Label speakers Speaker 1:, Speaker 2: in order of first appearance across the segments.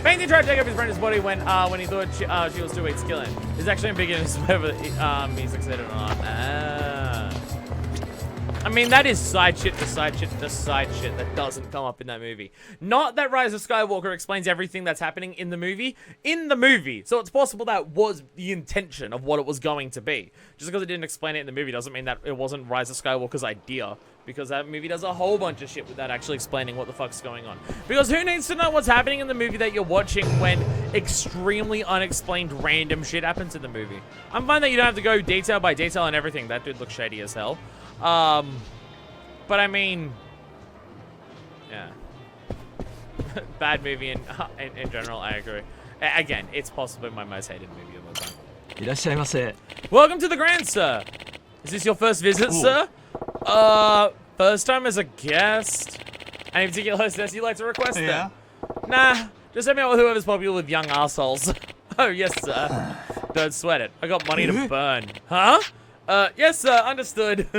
Speaker 1: Painting tried to take up his friend's body when he thought she was too weak to kill him. It's actually ambiguous whether he succeeded or not. I mean, that is side shit to side shit to side shit that doesn't come up in that movie. Not that Rise of Skywalker explains everything that's happening in the movie. In the movie. So it's possible that was the intention of what it was going to be. Just because it didn't explain it in the movie doesn't mean that it wasn't Rise of Skywalker's idea. Because that movie does a whole bunch of shit without actually explaining what the fuck's going on. Because who needs to know what's happening in the movie that you're watching when extremely unexplained random shit happens in the movie? I'm fine that you don't have to go detail by detail and everything. That dude looks shady as hell. But I mean, yeah. Bad movie in general, I agree. Again, it's possibly my most hated movie of all time.
Speaker 2: いらっしゃいませ.
Speaker 1: Welcome to the Grand, sir. Is this your first visit, sir? First time as a guest. Any particular hostess you'd like to request then? Nah, just send me out with whoever's popular with young assholes. Oh, yes, sir. Don't sweat it. I got money to burn. Huh? Yes, sir. Understood.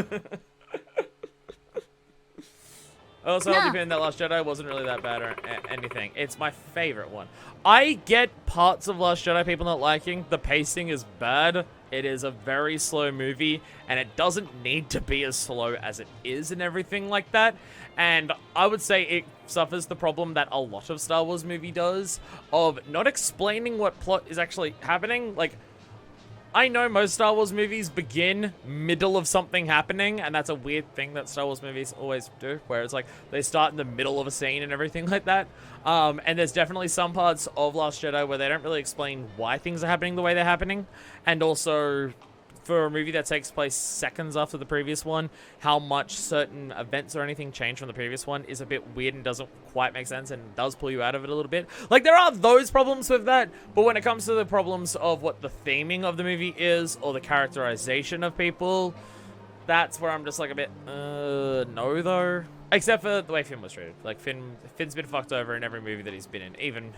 Speaker 1: Also, I'll depend that Last Jedi wasn't really that bad or anything. It's my favorite one. I get parts of Last Jedi people not liking. The pacing is bad. It is a very slow movie, and it doesn't need to be as slow as it is and everything like that. And I would say it suffers the problem that a lot of Star Wars movie does of not explaining what plot is actually happening. Like, I know most Star Wars movies begin middle of something happening, and that's a weird thing that Star Wars movies always do, where it's like they start in the middle of a scene and everything like that. And there's definitely some parts of Last Jedi where they don't really explain why things are happening the way they're happening. And also, for a movie that takes place seconds after the previous one, how much certain events or anything change from the previous one is a bit weird and doesn't quite make sense and does pull you out of it a little bit. Like, there are those problems with that, but when it comes to the problems of what the theming of the movie is or the characterization of people, that's where I'm just like a bit, no though. Except for the way Finn was treated. Like, Finn's been fucked over in every movie that he's been in, even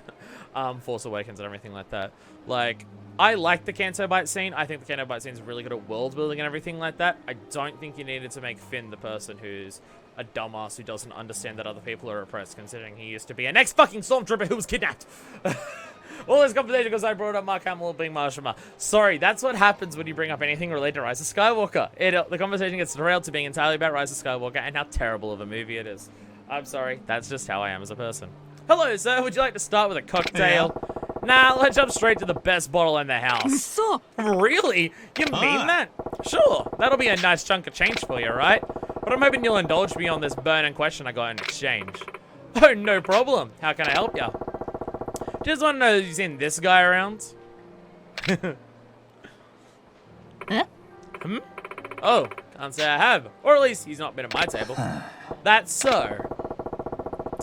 Speaker 1: Force Awakens and everything like that. Like, I like the Canto Bite scene. I think the Canto Bite scene is really good at world building and everything like that. I don't think you needed to make Finn the person who's a dumbass who doesn't understand that other people are oppressed, considering he used to be an ex-fucking stormtrooper who was kidnapped. All this conversation because I brought up Mark Hamill being Marshall. Sorry, that's what happens when you bring up anything related to Rise of Skywalker. The conversation gets derailed to being entirely about Rise of Skywalker and how terrible of a movie it is. I'm sorry, that's just how I am as a person. Hello, sir. Would you like to start with a cocktail? Yeah. Nah, let's jump straight to the best bottle in the house.
Speaker 2: So,
Speaker 1: really? You mean that? Sure, that'll be a nice chunk of change for you, right? But I'm hoping you'll indulge me on this burning question I got in exchange. Oh, no problem. How can I help you? Just want to know if you've seen this guy around.
Speaker 2: Huh?
Speaker 1: Hmm? Oh, can't say I have. Or at least he's not been at my table. That's so.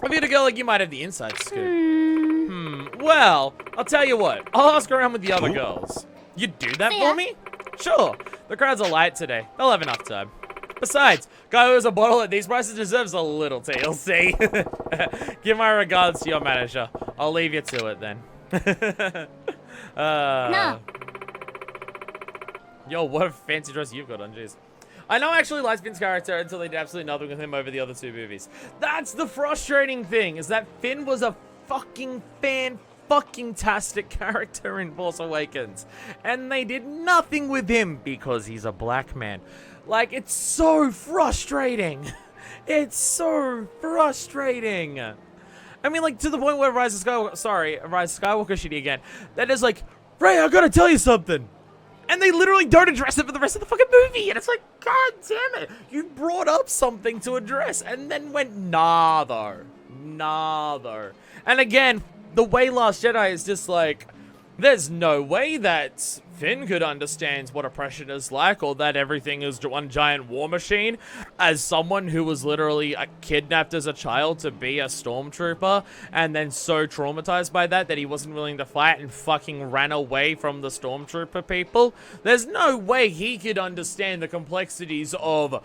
Speaker 1: If you're a girl like you might have the inside scoop. Well, I'll tell you what. I'll ask around with the other girls. You'd do that for me? Sure. The crowds are light today. They'll have enough time. Besides, guy who has a bottle at these prices deserves a little TLC. Give my regards to your manager. I'll leave you to it then.
Speaker 3: No.
Speaker 1: Yo, what a fancy dress you've got on, jeez. I know I actually liked Finn's character until they did absolutely nothing with him over the other two movies. That's the frustrating thing, is that Finn was a fucking fan-fucking-tastic character in Force Awakens. And they did nothing with him because he's a black man. Like, it's so frustrating. It's so frustrating. I mean, like, to the point where Rise of Skywalker shitty again. That is like, Ray, I gotta tell you something. And they literally don't address it for the rest of the fucking movie. And it's like, God damn it. You brought up something to address and then went, nah, though. Nah, though. And again, the way Last Jedi is just like, there's no way that Finn could understand what oppression is like or that everything is one giant war machine as someone who was literally kidnapped as a child to be a stormtrooper and then so traumatized by that he wasn't willing to fight and fucking ran away from the stormtrooper people. There's no way he could understand the complexities of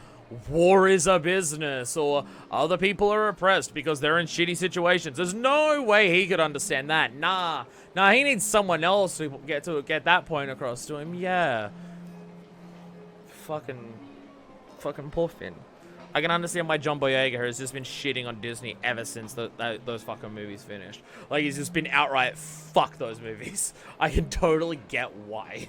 Speaker 1: war is a business or other people are oppressed because they're in shitty situations. There's no way he could understand that. Nah, he needs someone else to get that point across to him. Yeah. Fucking poor Finn. I can understand why John Boyega has just been shitting on Disney ever since those fucking movies finished. Like, he's just been outright, fuck those movies. I can totally get why.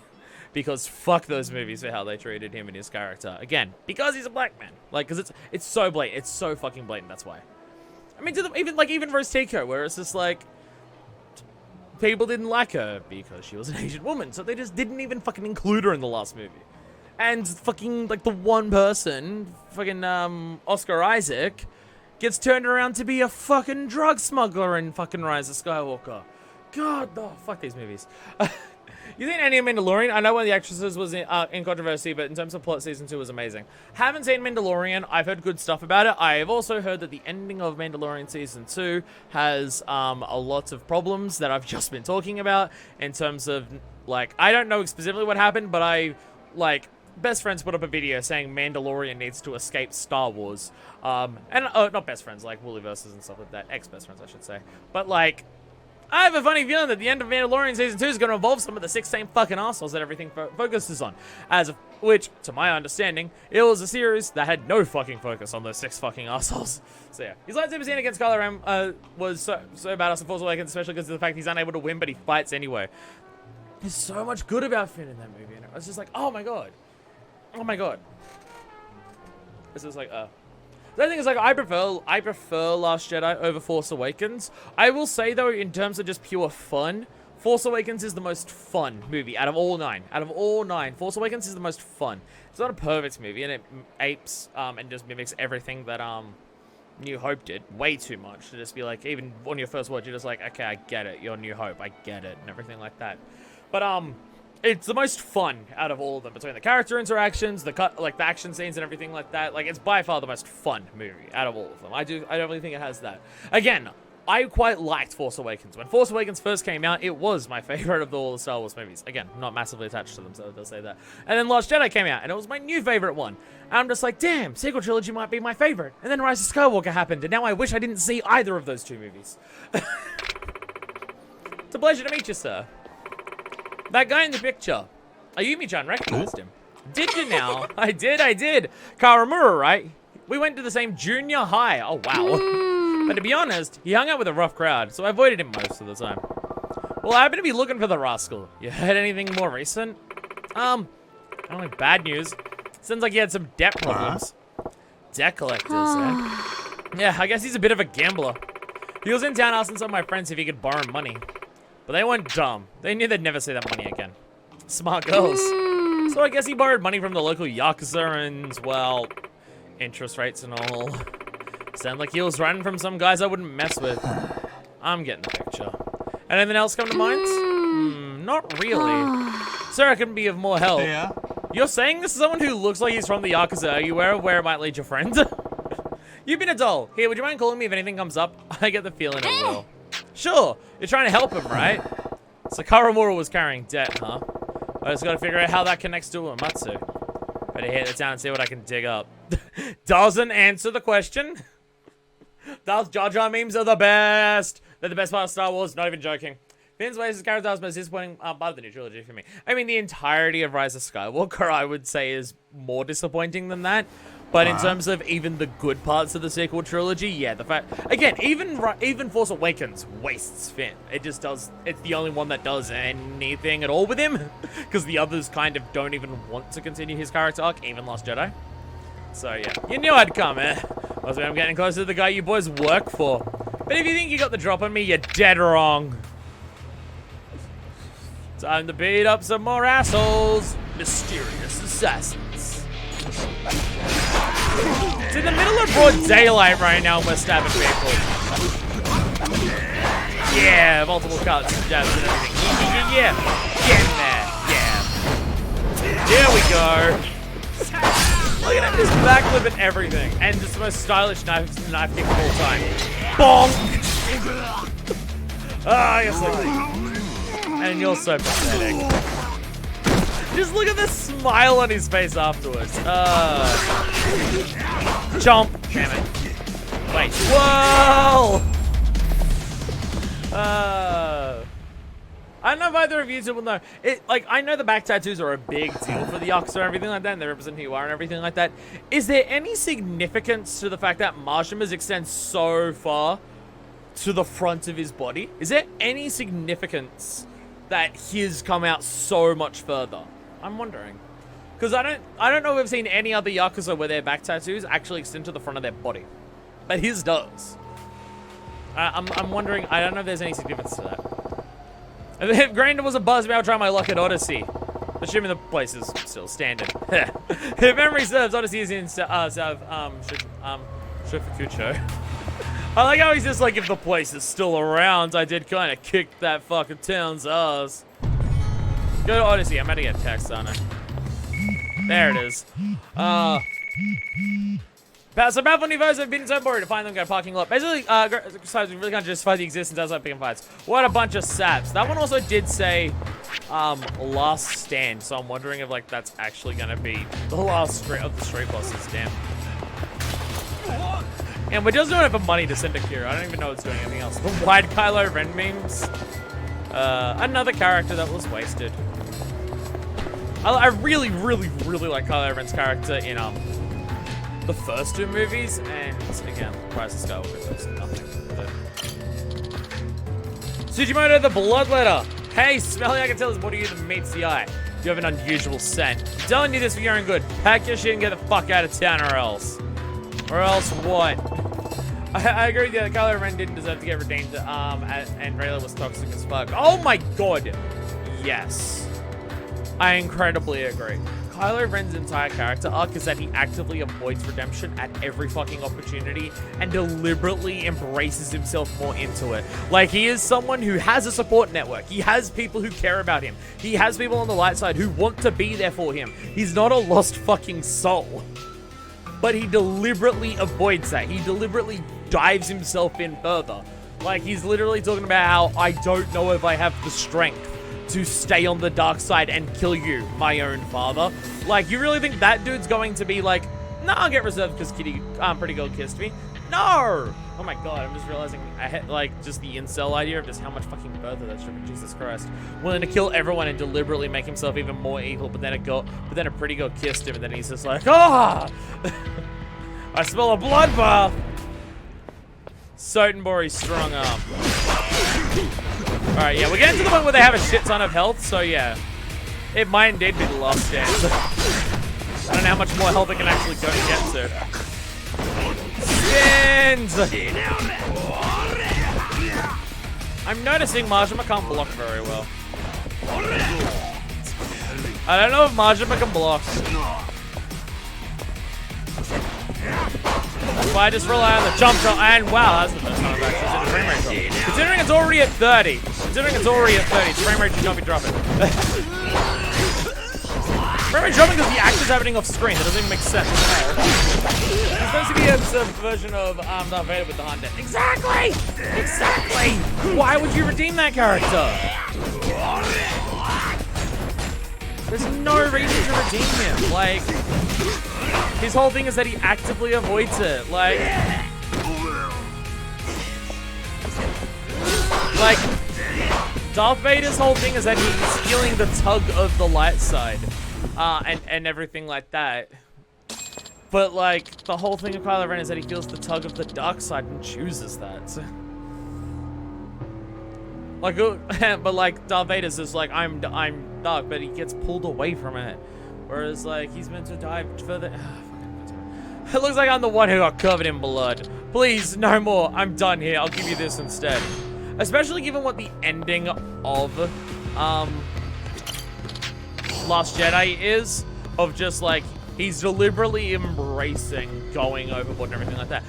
Speaker 1: Because fuck those movies for how they treated him and his character. Again, because he's a black man. Like, because it's so blatant. It's so fucking blatant, that's why. I mean, even Rose Tico, where it's just like, people didn't like her because she was an Asian woman, so they just didn't even fucking include her in the last movie. And fucking, like, the one person, fucking, Oscar Isaac, gets turned around to be a fucking drug smuggler in fucking Rise of Skywalker. God, oh, fuck these movies. You think any of Mandalorian? I know one of the actresses was in controversy, but in terms of plot, season 2 was amazing. Haven't seen Mandalorian. I've heard good stuff about it. I've also heard that the ending of Mandalorian season 2 has a lot of problems that I've just been talking about in terms of, like, I don't know specifically what happened, but best friends put up a video saying Mandalorian needs to escape Star Wars. Not best friends, like Woollyverses and stuff like that. Ex-best friends, I should say. But, like, I have a funny feeling that the end of Mandalorian Season 2 is going to involve some of the 6 same fucking assholes that everything focuses on. Which, to my understanding, it was a series that had no fucking focus on those 6 fucking assholes. So yeah, his lightsaber scene against Kylo Ren was so badass in Force Awakens, especially because of the fact he's unable to win, but he fights anyway. There's so much good about Finn in that movie, and I was just like, oh my god. Oh my god. This is like, the thing is, like, I prefer Last Jedi over Force Awakens. I will say, though, in terms of just pure fun, Force Awakens is the most fun movie out of all 9. Out of all 9, Force Awakens is the most fun. It's not a perfect movie, and it apes and just mimics everything that New Hope did way too much. To just be like, even on your first watch, you're just like, okay, I get it. You're New Hope. I get it, and everything like that. But it's the most fun out of all of them, between the character interactions, the action scenes and everything like that. Like, it's by far the most fun movie out of all of them. I definitely think it has that. Again, I quite liked Force Awakens. When Force Awakens first came out, it was my favorite of all the Star Wars movies. Again, not massively attached to them, so it does say that. And then Last Jedi came out, and it was my new favorite one. And I'm just like, damn, sequel trilogy might be my favorite. And then Rise of Skywalker happened, and now I wish I didn't see either of those 2 movies. It's a pleasure to meet you, sir. That guy in the picture, Ayumi-chan recognized him. Did you now? I did. Karamura, right? We went to the same junior high. Oh, wow. But to be honest, he hung out with a rough crowd, so I avoided him most of the time. Well, I happen to be looking for the rascal. You heard anything more recent? I don't like bad news. Sounds like he had some debt problems. Debt collectors, eh? Yeah, I guess he's a bit of a gambler. He was in town asking some of my friends if he could borrow money. But they weren't dumb. They knew they'd never see that money again. Smart girls. So I guess he borrowed money from the local Yakuza and, well, interest rates and all. Sound like he was running from some guys I wouldn't mess with. I'm getting the picture. Anything else come to mind? Not really. Sir, I can be of more help.
Speaker 2: Yeah.
Speaker 1: You're saying this is someone who looks like he's from the Yakuza. Are you aware of where it might lead your friend? You've been a doll. Here, would you mind calling me if anything comes up? I get the feeling it will. Sure, you're trying to help him, right? So Karamura was carrying debt, huh? I just gotta figure out how that connects to Uematsu. Better hit the town and see what I can dig up. Doesn't answer the question. Those Jar Jar memes are the best. They're the best part of Star Wars, not even joking. Finn's Ways' character was most disappointing part of the new trilogy for me. I mean, the entirety of Rise of Skywalker, I would say, is more disappointing than that. But in terms of even the good parts of the sequel trilogy, yeah, the fact... Again, even Force Awakens wastes Finn. It just does... It's the only one that does anything at all with him. Because the others kind of don't even want to continue his character arc, even Last Jedi. So, yeah. You knew I'd come, eh? Must be I'm getting closer to the guy you boys work for. But if you think you got the drop on me, you're dead wrong. Time to beat up some more assholes. Mysterious assassins. It's in the middle of broad daylight right now and we're stabbing people. Yeah, multiple cuts and jabs and everything. Yeah, get in there. Yeah. There we go. Look at him just backflip and everything. And just the most stylish knife kick of all time. Bonk! Ah, you're so good. And you're so pathetic. Just look at the smile on his face afterwards. Chomp. Damn it. Wait. Whoa! I don't know if either of you two will know. Like, I know the back tattoos are a big deal for the Yakuza and everything like that, and they represent who you are and everything like that. Is there any significance to the fact that Mashima's extends so far to the front of his body? Is there any significance that his come out so much further? I'm wondering. Because I don't know if we've seen any other Yakuza where their back tattoos actually extend to the front of their body. But his does. I'm wondering, I don't know if there's any significance to that. And then Grander was a buzz about trying my luck at Odyssey. Assuming the place is still standard. If memory serves, Odyssey is in South, Shifukucho. I like how he's just like, if the place is still around, I did kind of kick that fucking town's ass. Go to Odyssey, I'm about to get text on it. There it is. So Battlefield Universe have been so bored to find them go parking lot. Basically, besides, we really can't justify the existence outside picking fights. What a bunch of saps. That one also did say, last stand, so I'm wondering if, like, that's actually gonna be the last of the street bosses, damn. And we're just doing it for money to send a cure. I don't even know it's doing anything else. The wide Kylo Ren memes. Another character that was wasted. I really, really, really like Kylo Ren's character in, the first two movies, and again, Rise of Skywalker does nothing with it. Tsujimoto the Bloodletter. Hey, Smelly, I can tell this body you that meets the eye. You have an unusual scent. I'm telling you this for your own good. Pack your shit and get the fuck out of town or else. Or else what? I agree with you that Kylo Ren didn't deserve to get redeemed, and Rayla was toxic as fuck. Oh my god. Yes. I incredibly agree. Kylo Ren's entire character arc is that he actively avoids redemption at every fucking opportunity and deliberately embraces himself more into it. Like, he is someone who has a support network. He has people who care about him. He has people on the light side who want to be there for him. He's not a lost fucking soul. But he deliberately avoids that. He deliberately dives himself in further. Like, he's literally talking about how I don't know if I have the strength to stay on the dark side and kill you, my own father. Like, you really think that dude's going to be like, no, I'll get reserved because Pretty Girl kissed me? No! Oh my god, I'm just realizing I had, like, just the incel idea of just how much fucking further that's driven. Jesus Christ. Willing to kill everyone and deliberately make himself even more evil, but then a pretty girl kissed him, and then he's just like, ah! I smell a bloodbath! Sotenbori's strong arm. Alright, yeah, we're getting to the point where they have a shit ton of health, so yeah. It might indeed be the last stand. I don't know how much more health it can actually go and get to. Stands! I'm noticing Majima can't block very well. I don't know if Majima can block. That's why I just rely on the jump shot, and wow, that's the first time I've actually seen the frame rate drop. Considering it's already at 30, its frame rate should not be dropping. Frame rate dropping because the action's happening off screen. That doesn't even make sense. It's supposed to be a version of Darth Vader with the hand. Exactly! Exactly! Why would you redeem that character? There's no reason to redeem him. Like, his whole thing is that he actively avoids it. Like, Darth Vader's whole thing is that he's feeling the tug of the light side, and everything like that. But like, the whole thing of Kylo Ren is that he feels the tug of the dark side and chooses that. Like, but like, Darth Vader's just like, I'm dark, but he gets pulled away from it. Whereas like, he's meant to dive further. It looks like I'm the one who got covered in blood. Please, no more. I'm done here. I'll give you this instead. Especially given what the ending of Last Jedi is, of just like, he's deliberately embracing going overboard and everything like that.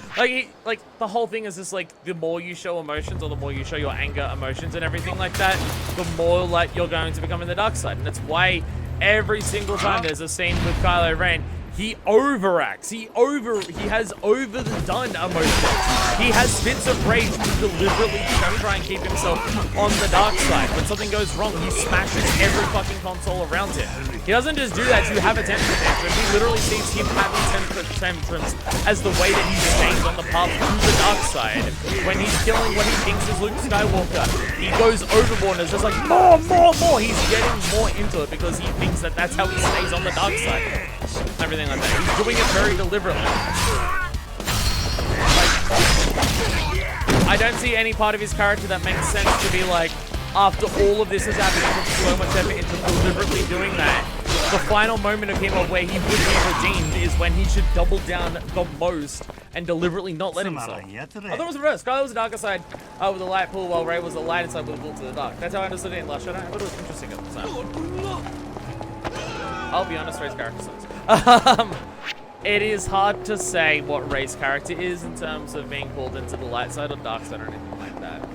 Speaker 1: Like, the whole thing is just like, the more you show emotions, or the more you show your anger emotions and everything like that, the more like you're going to become in the dark side. And that's why every single time there's a scene with Kylo Ren, He overacts. He has overdone emotions. He has fits of rage to deliberately try and keep himself on the dark side. When something goes wrong, he smashes every fucking console around him. He doesn't just do that to have a temper tantrum. He literally sees him having temper tantrums as the way that he stays on the path to the dark side. When he's killing what he thinks is Luke Skywalker, he goes overboard and is just like, more. He's getting more into it because he thinks that that's how he stays on the dark side. Everything like that. He's doing it very deliberately. Like, I don't see any part of his character that makes sense to be like, after all of this is happening, put so much effort into deliberately doing that. The final moment of him of where he would be redeemed is when he should double down the most and deliberately not let himself. I thought it was reversed. Kylo was the darker side with the light pool, while Rey was the lighter side with the pull to the dark. That's how I understood it in Last Jedi. I thought it was interesting at the time. I'll be honest, Rey's character sucks. It is hard to say what Rey's character is in terms of being pulled into the light side or dark side or anything like that.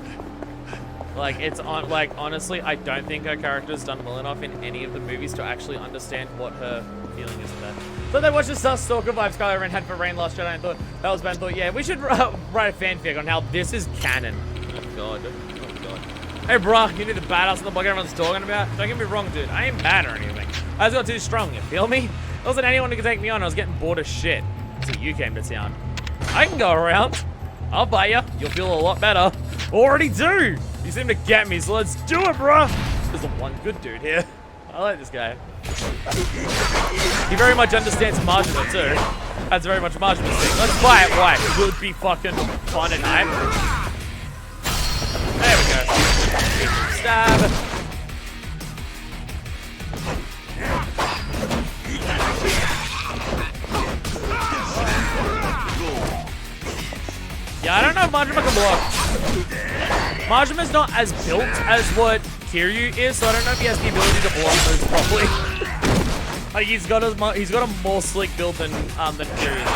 Speaker 1: Like, it's on, like, honestly, I don't think her character's done well enough in any of the movies to actually understand what her feeling is in that. So they watched the Stalker vibes Kylo Ren had for Reign Last Jedi and thought, that was bad, and thought, yeah, we should write a fanfic on how this is canon. Oh god. Oh god. Hey bruh, you need the badass in the block everyone's talking about? Don't get me wrong, dude, I ain't mad or anything. I just got too strong, you feel me? There wasn't anyone who could take me on, I was getting bored as shit. So you came to town. I can go around. I'll buy you. You'll feel a lot better. Already do! You seem to get me, so let's do it, bruh! There's the one good dude here. I like this guy. He very much understands Marginal, too. That's very much Marginal's thing. Let's buy it right. It would be fucking fun and hype. There we go. Stab. Yeah, I don't know if Majima can block. Majima's not as built as what Kiryu is, so I don't know if he has the ability to block moves properly. Like he's got a more slick build than Kiryu, so I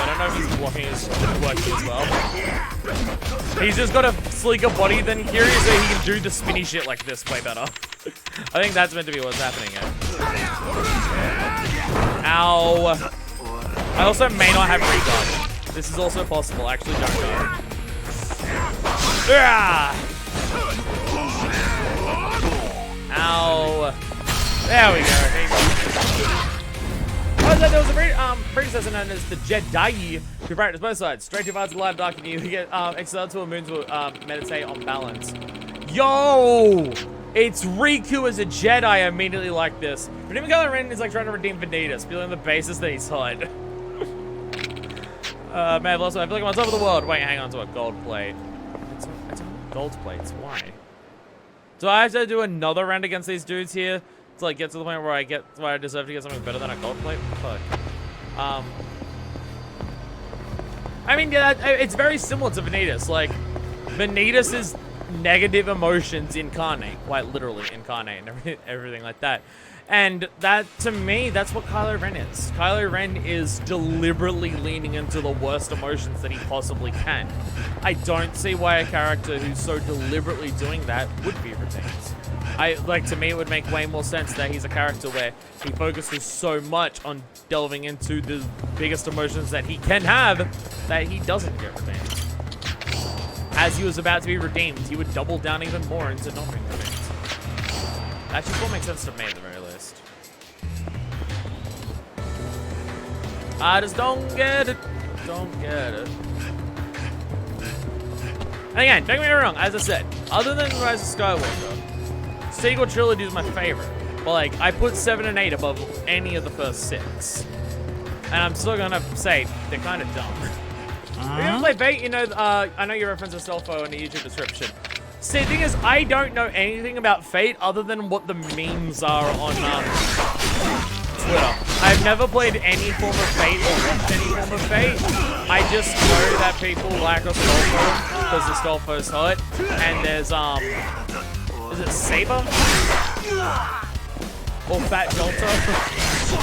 Speaker 1: don't know if he's blocking is working as well. He's just got a sleeker body than Kiryu, so he can do the spinny shit like this way better. I think that's meant to be what's happening here. Ow. I also may not have recon. This is also possible. I actually don't know. Ow. There we go. There was a predecessor known as the Jedi who practiced both sides. Straight too far to the light, dark, and you get exiled to a moon to meditate on balance. Yo! It's Riku as a Jedi. I immediately like this. Redeeming Kylo Ren is like trying to redeem Vanitas, feeling the basis that he's hot. Man, I feel like I'm on top of the world. Wait, hang on to a gold plate. It's gold plates. Why? Do I have to do another round against these dudes here to like get to the point where I deserve to get something better than a gold plate? Fuck. I mean, yeah, it's very similar to Vanitas. Like, Vanitas is negative emotions incarnate, quite literally incarnate, and everything like that. And that, to me, that's what Kylo Ren is. Kylo Ren is deliberately leaning into the worst emotions that he possibly can. I don't see why a character who's so deliberately doing that would be retained. To me, it would make way more sense that he's a character where he focuses so much on delving into the biggest emotions that he can have that he doesn't get redeemed. As he was about to be redeemed, he would double down even more into not being redeemed. That just all makes sense to me at the very least. I just don't get it. Don't get it. And again, don't get me wrong, as I said, other than Rise of Skywalker, sequel trilogy is my favorite. But like, I put 7 and 8 above any of the first 6. And I'm still gonna say, they're kind of dumb. If you ever play Bait, you know, I know you reference a Selfo in the YouTube description. See, the thing is, I don't know anything about Fate other than what the memes are on Twitter. I've never played any form of Fate or watched any form of Fate. I just know that people like Astolfo because Astolfo's hot. And there's, is it Saber? Or Fat Jolter?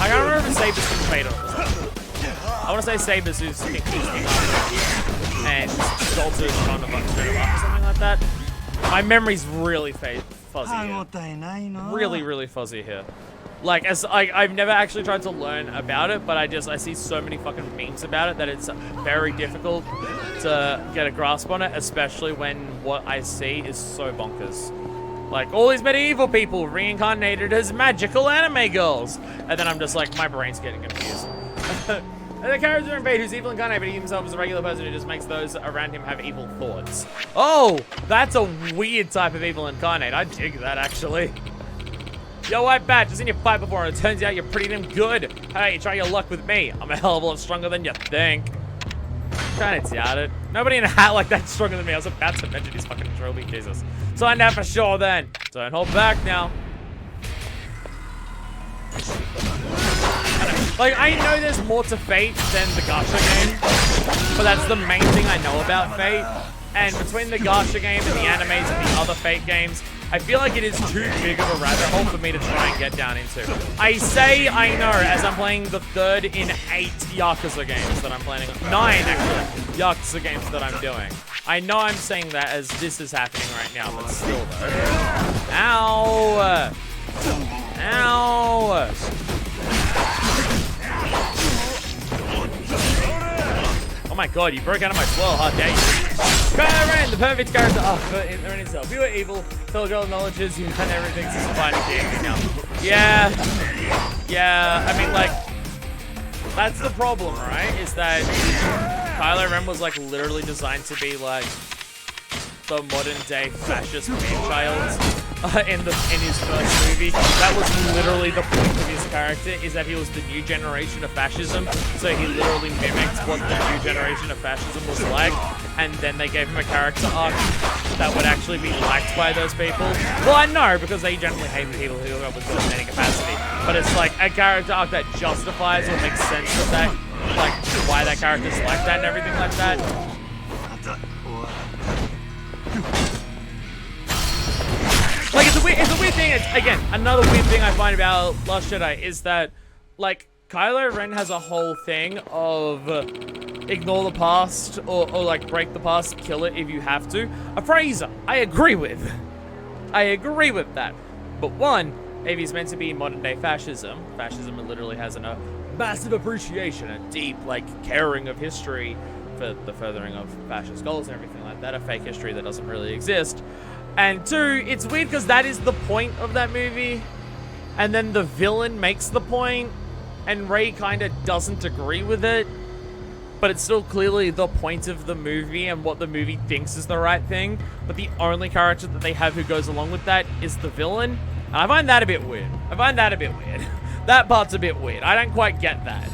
Speaker 1: I can't remember if Saber's from Fate or not. I want to say Saber's who's King and Jolter's kind of like straight up or something like that. My memory's really fuzzy here. Really, really fuzzy here. Like, I've never actually tried to learn about it, but I see so many fucking memes about it that it's very difficult to get a grasp on it, especially when what I see is so bonkers. Like, all these medieval people reincarnated as magical anime girls. And then I'm just like, my brain's getting confused. And the character in Fate who's evil incarnate, but he himself is a regular person who just makes those around him have evil thoughts. Oh, that's a weird type of evil incarnate. I dig that, actually. Yo, White Bat, just in your fight before, and it turns out you're pretty damn good. Hey, try your luck with me. I'm a hell of a lot stronger than you think. Kinda doubt it. Nobody in a hat like that's stronger than me. I was about to mention his fucking trophy, Jesus. So I know for sure then. Don't hold back now. Like, I know there's more to Fate than the Gacha game, but that's the main thing I know about Fate. And between the Gacha game and the animes and the other Fate games, I feel like it is too big of a rabbit hole for me to try and get down into. I say I know as I'm playing the 3rd in 8 Yakuza games that I'm planning on. 9, actually, Yakuza games that I'm doing. I know I'm saying that as this is happening right now, but still though. Ow! Ow! Oh my god, you broke out of my swirl, how dare you. Kylo Ren, the perfect character in himself. Pure evil, fellow girl acknowledges you and everything's just fine and dandy now. Yeah. Yeah, I mean, like, that's the problem, right? Is that Kylo Ren was, like, literally designed to be, like, the modern-day fascist man-child in his first movie. That was literally the point of his character, is that he was the new generation of fascism. So he literally mimicked what the new generation of fascism was like, and then they gave him a character arc that would actually be liked by those people. Well, I know, because they generally hate people who are with in any capacity. But it's like a character arc that justifies or makes sense of that, like why that character's like that and everything like that. Like, it's a weird thing. It's, again, another weird thing I find about Last Jedi is that, like, Kylo Ren has a whole thing of ignore the past or like, break the past, kill it if you have to. A phrase I agree with. I agree with that. But one, if he's meant to be modern-day fascism, fascism literally has a massive appreciation, a deep, like, caring of history for the furthering of fascist goals and everything like that, a fake history that doesn't really exist. And two, it's weird because that is the point of that movie, and then the villain makes the point, and Rey kind of doesn't agree with it, but it's still clearly the point of the movie and what the movie thinks is the right thing, but the only character that they have who goes along with that is the villain, and I find that a bit weird. That part's a bit weird. I don't quite get that.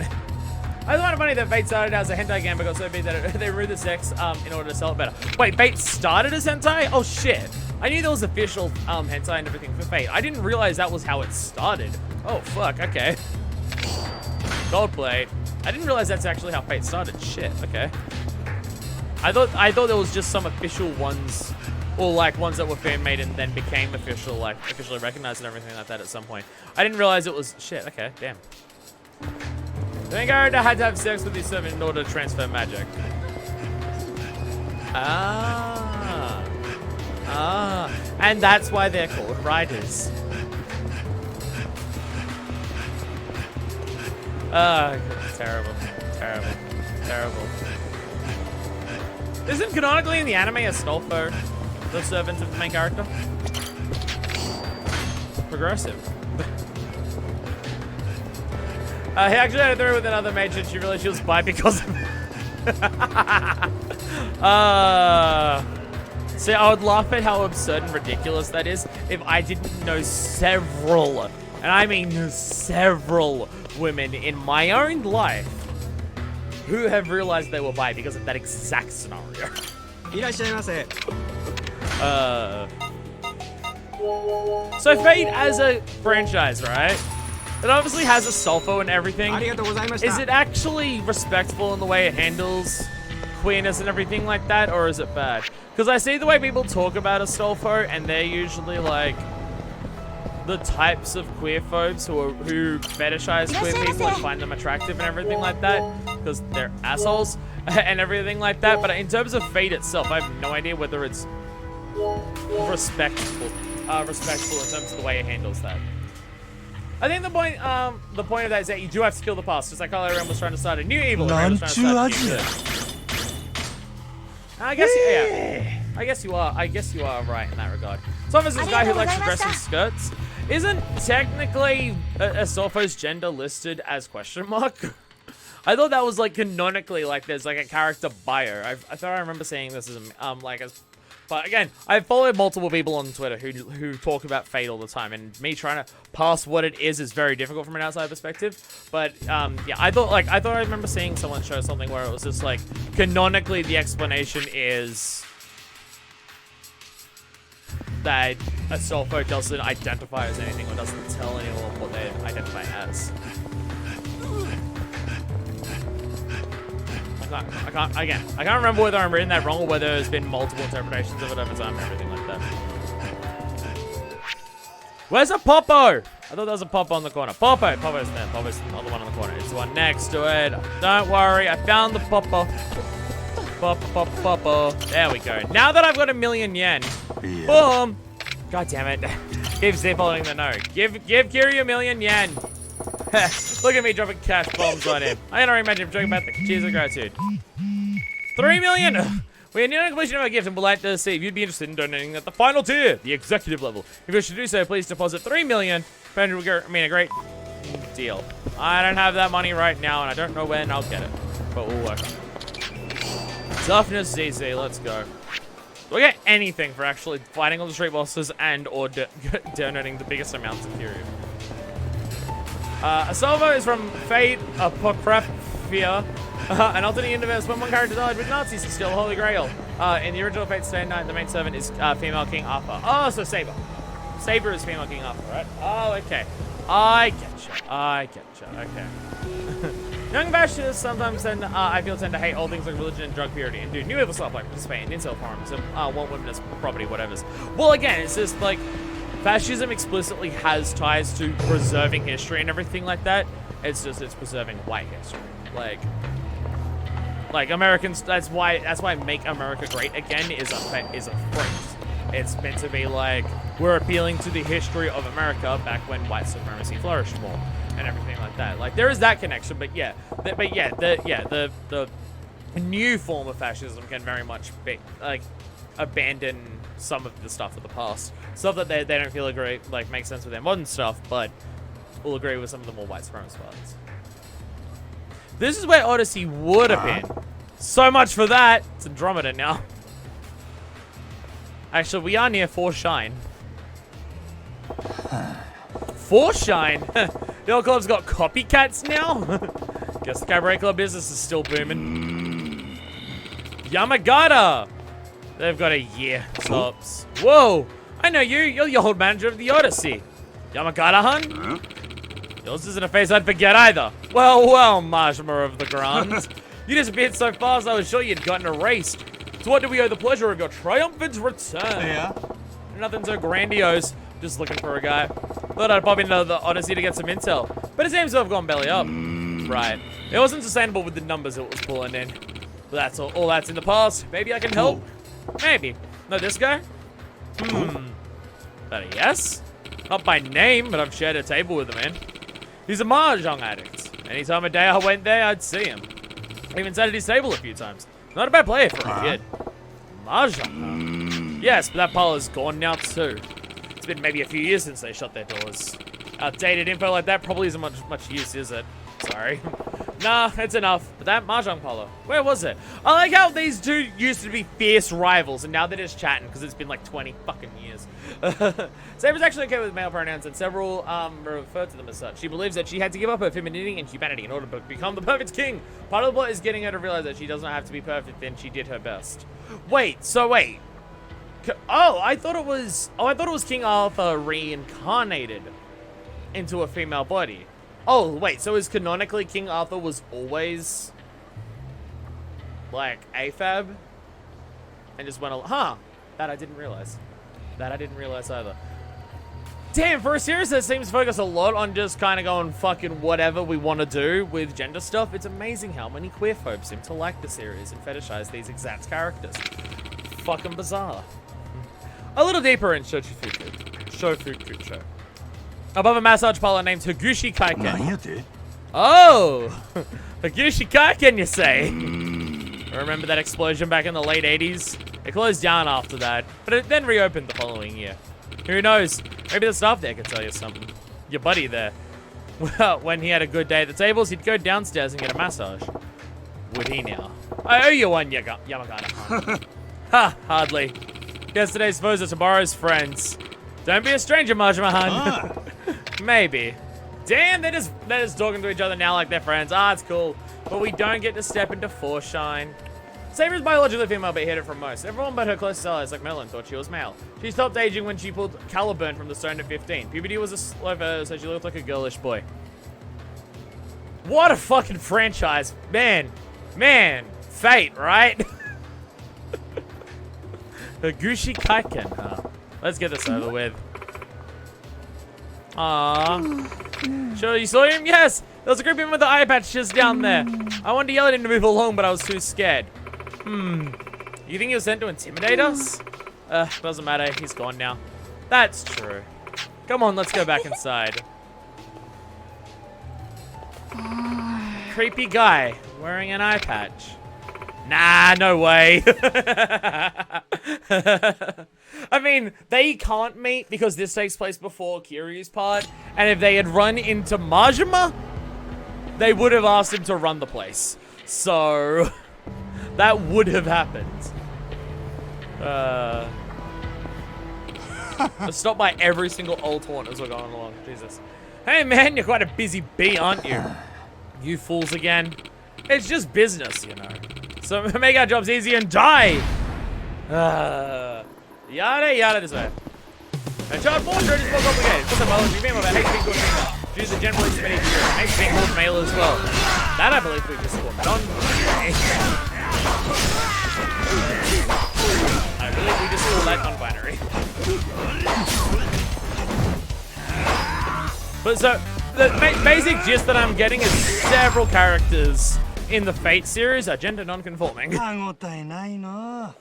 Speaker 1: I find it funny that Fate started as a hentai game but got so big that they removed the sex in order to sell it better. Wait, Fate started as hentai? Oh shit. I knew there was official hentai and everything for Fate. I didn't realize that was how it started. Oh fuck, okay. Gold plate. I didn't realize that's actually how Fate started. Shit, okay. I thought there was just some official ones, or like ones that were fan made and then became official, like officially recognized and everything like that at some point. I didn't realize it was shit, okay, damn. The main character had to have sex with his servant in order to transfer magic. And that's why they're called riders. Terrible. Isn't canonically in the anime Astolfo the servant of the main character? Progressive. He actually had a through with another mage and she realized she was bi because of See, I would laugh at how absurd and ridiculous that is if I didn't know several, and I mean several, women in my own life who have realized they were bi because of that exact scenario. So Fate as a franchise, right? It obviously has a Sulfo and everything. Is it actually respectful in the way it handles queerness and everything like that, or is it bad? Because I see the way people talk about Astolfo, and they're usually like the types of queer phobes who fetishize queer people and find them attractive and everything like that, because they're assholes and everything like that. But in terms of Fate itself, I have no idea whether it's respectful in terms of the way it handles that. I think the point of that is that you do have to kill the past, just like Kylo Ren was trying to start a new evil. Ren was trying to start a new good. I guess yeah. I guess you are right in that regard. So there's this guy who likes to dress in skirts. Isn't technically Asolfo's gender listed as question mark? I thought that was like canonically like there's like a character bio. I thought I remember seeing this as but again, I've followed multiple people on Twitter who talk about Fate all the time, and me trying to pass what it is very difficult from an outside perspective. But yeah, I thought I remember seeing someone show something where it was just like canonically the explanation is that Asolfo doesn't identify as anything or doesn't tell anyone what they identify as. I can't remember whether I'm reading that wrong or whether there's been multiple interpretations of it over time and everything like that. Where's a Popo? I thought there was a Popo on the corner. Popo's there. Popo's not the one on the corner. It's the one next to it. Don't worry, I found the Popo. Popo. There we go. Now that I've got 1,000,000 yen, boom. God damn it. Give Zip holding the note. Give Kiryu 1,000,000 yen. Look at me dropping cash bombs on him. I can already imagine him talking about the cheers of gratitude. 3 million! We are near completion of our gift and would like to see if you'd be interested in donating at the final tier, the executive level. If you wish to do so, please deposit 3 million. I mean, a great deal. I don't have that money right now, and I don't know when I'll get it. But we'll work on it. Toughness ZZ, let's go. We'll get anything for actually fighting all the street bosses and or donating the biggest amounts of Kiryu. Asolfo is from Fate Apocrypha, an alternate universe when one character died with Nazis to steal the Holy Grail. In the original Fate Stay Night, the main servant is female King Arthur. Oh, so Saber. Saber is female King Arthur, right? Oh, okay. I getcha. Okay. Young fascists sometimes tend to hate all things like religion and drug purity and do new evil stuff like participate in incel forums and want women as property, whatever's. Well, again, it's just like fascism explicitly has ties to preserving history and everything like that. It's preserving white history. Like Americans. That's why Make America Great Again is a phrase. It's meant to be like we're appealing to the history of America back when white supremacy flourished more and everything like that. Like there is that connection, but the new form of fascism can very much be like abandon some of the stuff of the past, stuff that they don't feel agree like makes sense with their modern stuff, but will agree with some of the more white supremacist parts. This is where Odyssey would have been. So much for that. It's Andromeda now. Actually, we are near Forshine. Forshine? The old club's got copycats now? Guess the cabaret club business is still booming. Yamagata! They've got a year, tops. Whoa! I know you. You're the old manager of the Odyssey. Yamagata-hun? Yours isn't a face I'd forget either. Well, Marshmallow of the Grand. You disappeared so fast I was sure you'd gotten erased. So what do we owe the pleasure of your triumphant return?
Speaker 2: Yeah.
Speaker 1: Nothing so grandiose. Just looking for a guy. Thought I'd pop into the Odyssey to get some intel. But it seems to have gone belly up. Right. It wasn't sustainable with the numbers it was pulling in. But that's all that's in the past. Maybe I can help. Maybe. No, this guy? That a yes? Not by name, but I've shared a table with the man. He's a mahjong addict. Any time of day I went there, I'd see him. I even sat at his table a few times. Not a bad player for a kid. Mahjong? Yes, but that parlor's gone now too. It's been maybe a few years since they shut their doors. Outdated info like that probably isn't much use, is it? Sorry. Nah, it's enough. But that mahjong parlor, where was it? I like how these two used to be fierce rivals, and now they're just chatting because it's been like 20 fucking years. Saber's actually okay with male pronouns, and several refer to them as such. She believes that she had to give up her femininity and humanity in order to become the perfect king. Part of the plot is getting her to realize that she doesn't have to be perfect, and she did her best. Wait. I thought it was King Arthur reincarnated into a female body. Oh, wait, so is canonically King Arthur was always, like, AFAB? And just went, that I didn't realize. That I didn't realize either. Damn, for a series that seems to focus a lot on just kind of going fucking whatever we want to do with gender stuff, it's amazing how many queer folks seem to like the series and fetishize these exact characters. Fucking bizarre. A little deeper in Shofuku. above a massage parlor named Higuchi Kaiken.
Speaker 3: なんやて
Speaker 1: Oh! Higuchi Kaiken, you say? Remember that explosion back in the late 80s? It closed down after that, but it then reopened the following year. Who knows? Maybe the staff there could tell you something. Your buddy there. Well, when he had a good day at the tables, he'd go downstairs and get a massage. Would he now? I owe you one, Yamagata. Ha, hardly. Yesterday's foes are tomorrow's friends. Don't be a stranger, Majima-han. Maybe. Damn, they're just talking to each other now like they're friends. Ah, it's cool. But we don't get to step into Foreshine. Saber is biologically female, but hid it from most. Everyone but her closest allies, like Melon, thought she was male. She stopped aging when she pulled Caliburn from the stone at 15. Puberty was a slow for her, so she looked like a girlish boy. What a fucking franchise. Man. Fate, right? Higuchi Kaiken, huh? Let's get this over with. Aww. Sure, you saw him? Yes! There was a group of him with the eye patch just down there. I wanted to yell at him to move along, but I was too scared. You think he was sent to intimidate us? Doesn't matter. He's gone now. That's true. Come on, let's go back inside. Creepy guy wearing an eye patch. Nah, no way. I mean, they can't meet because this takes place before Kiryu's part. And if they had run into Majima, they would have asked him to run the place. So, that would have happened. Stop by every single old taunt as we're going along. Jesus. Hey man, you're quite a busy bee, aren't you? You fools again. It's just business, you know. So make our jobs easy and die. Yada this way. And child born is more complicated. Put some biology female about hate being called female. She's a generally smitty hero. Hate being called male as well. That I believe we just called non. I believe we just called that non-binary. But so the basic gist that I'm getting is several characters in the Fate series are gender non-conforming.
Speaker 3: 歯応えないな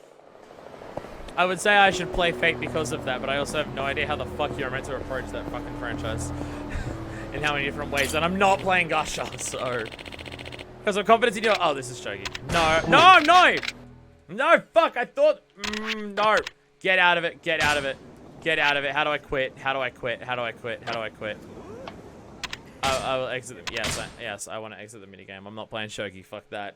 Speaker 1: I would say I should play Fate because of that, but I also have no idea how the fuck you're meant to approach that fucking franchise in how many different ways. And I'm not playing Gasha, so because I'm confident in you. Oh, this is Shogi. No, fuck. I thought no. Get out of it. How do I quit? I will exit them. Yes, I want to exit the minigame. I'm not playing Shogi. Fuck that.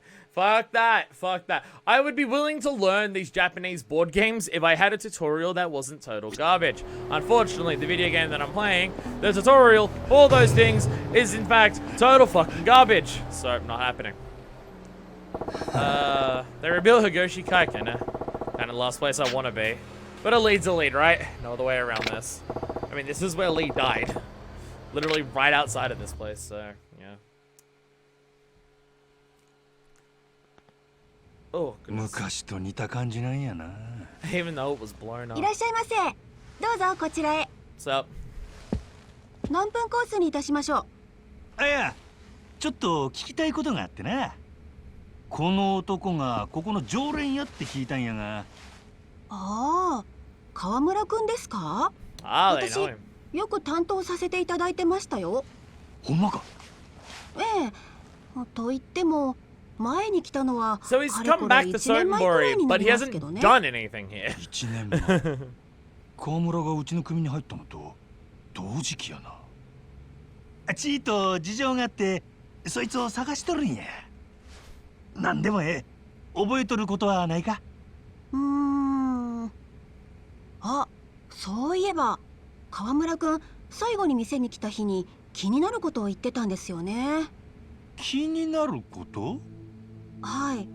Speaker 1: I would be willing to learn these Japanese board games if I had a tutorial that wasn't total garbage. Unfortunately, the video game that I'm playing, the tutorial for all those things is in fact total fucking garbage. So, not happening. They rebuilt Higuchi Kaiken. Kind of the last place I want to be. But a lead's a lead, right? No other way around this. I mean, this is where Lee died. Literally right outside of this place, so, yeah. Oh, goodness.
Speaker 3: 昔と似た感じなんやな
Speaker 1: Even though it was blown up.
Speaker 4: いらっしゃいませ。どうぞこちらへ。
Speaker 1: What's up?
Speaker 4: 何分コースにいたしましょう。
Speaker 3: あ、いやちょっと聞きたいことがあってなこの男がここの常連やって聞いたんやが
Speaker 4: ああ、川村くんですか？
Speaker 1: Ah, they know him.
Speaker 4: よく担当させていただいてましたよ。
Speaker 3: ほんまか
Speaker 4: ええ。と言っても前に来たのは
Speaker 1: So he's come back to Sotenbori, but he hasn't done anything here.
Speaker 3: 1年前川村がうちの組に入ったのと同時期やなちーと事情があってそいつを探しとるんやなんでも覚えとることはないか
Speaker 4: あ、そういえば川村くん最後に店に来た日に気になることを言ってたんですよね。
Speaker 3: 気になること？
Speaker 4: はい。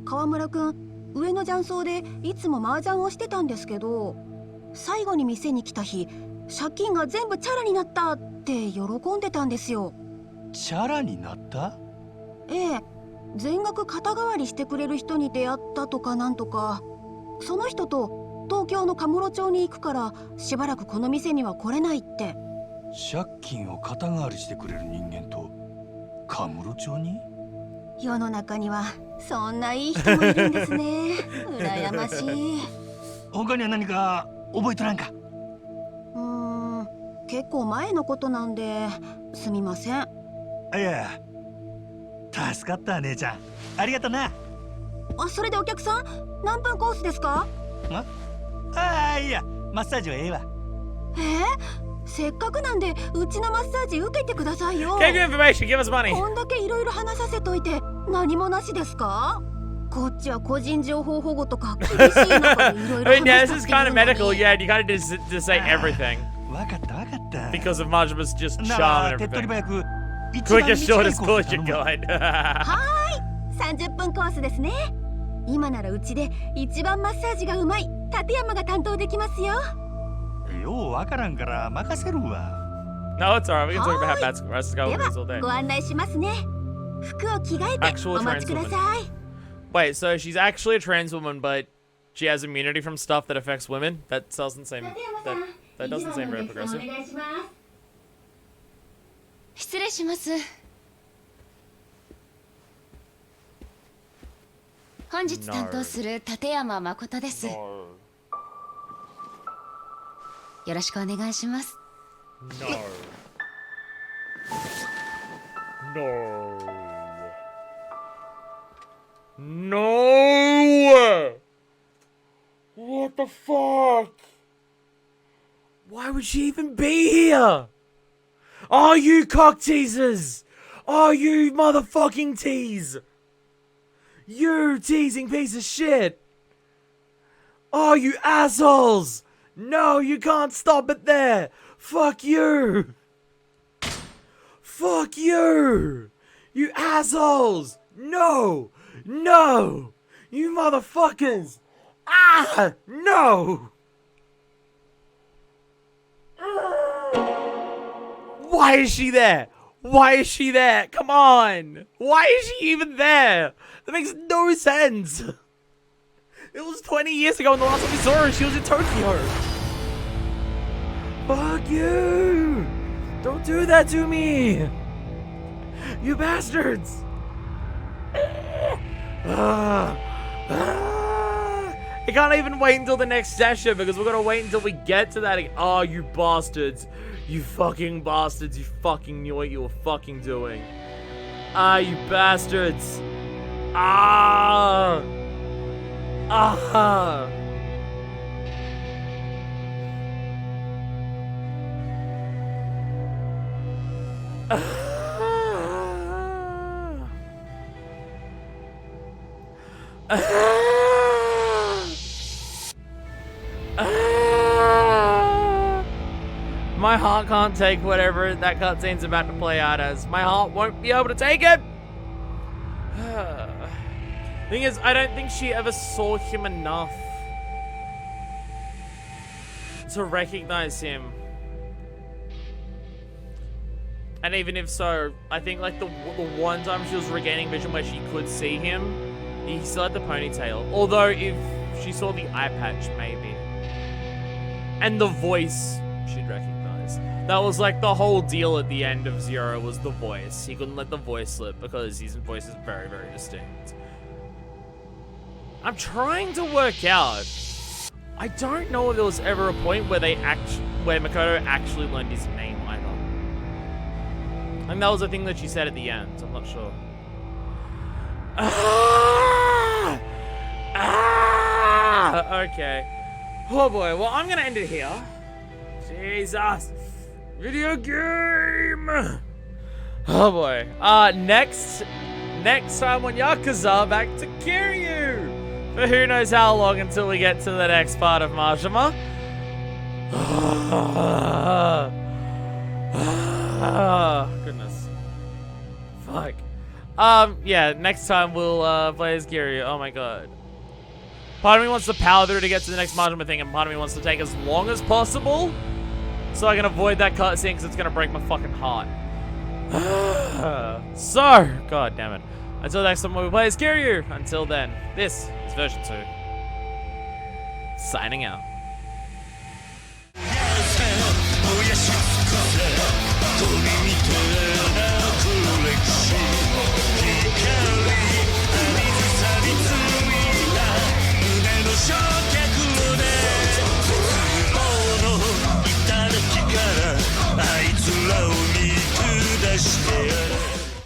Speaker 4: 川村くん上の雀荘でいつも麻雀をしてたんですけど、最後に店に来た日借金が全部チャラになったって喜んでたんですよ。
Speaker 3: チャラになった？
Speaker 4: ええ。全額肩代わりしてくれる人に出会ったとかなんとか。その人と東京のカムロ町に行くからしばらくこの店には来れないって。
Speaker 3: 借金を肩代わりしてくれる人間とカムロ町に？
Speaker 4: 世の中にはそんないい人もいるんですね。羨ましい。
Speaker 3: 他には何か覚えとらんか？
Speaker 4: 結構前のことなんですみません。
Speaker 3: いや、助かった姉ちゃん。ありがとな。
Speaker 4: あ、それでお客さん何分コースですか？
Speaker 3: いや、マッサージはええわ。
Speaker 4: せっかくなんでうちのマッサージ受けてくださいよ。
Speaker 1: Give you information, give us money.
Speaker 4: こんだけいろいろ話させといて何もなしですか？こっちは個人情報保護とか厳しい中でいろいろ
Speaker 1: I mean, yeah,
Speaker 4: 話
Speaker 1: this
Speaker 4: さ
Speaker 1: is
Speaker 4: せて
Speaker 1: kind
Speaker 4: る
Speaker 1: of
Speaker 4: の
Speaker 1: medical.
Speaker 4: に。
Speaker 1: Yeah, you kind of just say everything
Speaker 3: わかったわかった。
Speaker 1: because of Majima's just
Speaker 3: な
Speaker 1: charm
Speaker 3: ら
Speaker 1: and
Speaker 3: 手っ取り
Speaker 1: everything.
Speaker 3: 早く一番
Speaker 1: Quickest,
Speaker 3: 短い
Speaker 1: shortest
Speaker 3: コース
Speaker 1: course you
Speaker 3: 頼むわ。
Speaker 1: guide.
Speaker 4: 30分コースですね。今ならうちで一番マッサージがうまい立山が担当できますよ。
Speaker 3: ようわからんから任せるわ。
Speaker 1: No, it's alright. We can talk about how bad Rest go
Speaker 4: で
Speaker 1: over
Speaker 4: は
Speaker 1: this all day.
Speaker 4: ご案内しますね。服を着替えて
Speaker 1: Actual
Speaker 4: お待ちください。
Speaker 1: Wait, so she's actually a trans woman, but she has immunity from stuff that affects women? That doesn't seem that doesn't seem very progressive.
Speaker 5: 失礼します。本日担当する立山誠です。よろしくお願いします。
Speaker 1: No! What the fuck? Why would she even be here? Oh, you cock teasers! Oh, you motherfucking tease! You teasing piece of shit! Oh, you assholes! No, you can't stop it there! Fuck you! Fuck you! You assholes! No! No! You motherfuckers! Ah! No! Why is she there? Why is she there? Come on! Why is she even there? That makes no sense! It was 20 years ago when the last time we saw her, she was in Tokyo! Fuck you! Don't do that to me! You bastards! I can't even wait until the next session because we're gonna wait until we get to that again. Oh, you bastards. You fucking bastards. You fucking knew what you were fucking doing. Ah, you bastards. Ah. Ah. My heart can't take whatever that cutscene's about to play out as. My heart won't be able to take it. Thing is, I don't think she ever saw him enough to recognize him. And even if so, I think like the one time she was regaining vision where she could see him, he still had the ponytail. Although if she saw the eye patch, maybe. And the voice, she'd recognize. That was like the whole deal at the end of Zero was the voice. He couldn't let the voice slip because his voice is very, very distinct. I'm trying to work out. I don't know if there was ever a point where where Makoto actually learned his name either. And that was the thing that she said at the end. I'm not sure. Ah! Ah! Okay. Oh boy. Well, I'm gonna end it here. Jesus. Video game. Oh boy. Next time on Yakuza, back to Kiryu. For who knows how long until we get to the next part of Majima. Goodness. Fuck. Yeah, next time we'll play as Kiryu. Oh my god. Part of me wants to power through to get to the next Majima thing, and part of me wants to take as long as possible so I can avoid that cutscene because it's gonna break my fucking heart. So, god damn it. Until next time we play as Kiryu. Until then, this is version 2. Signing out.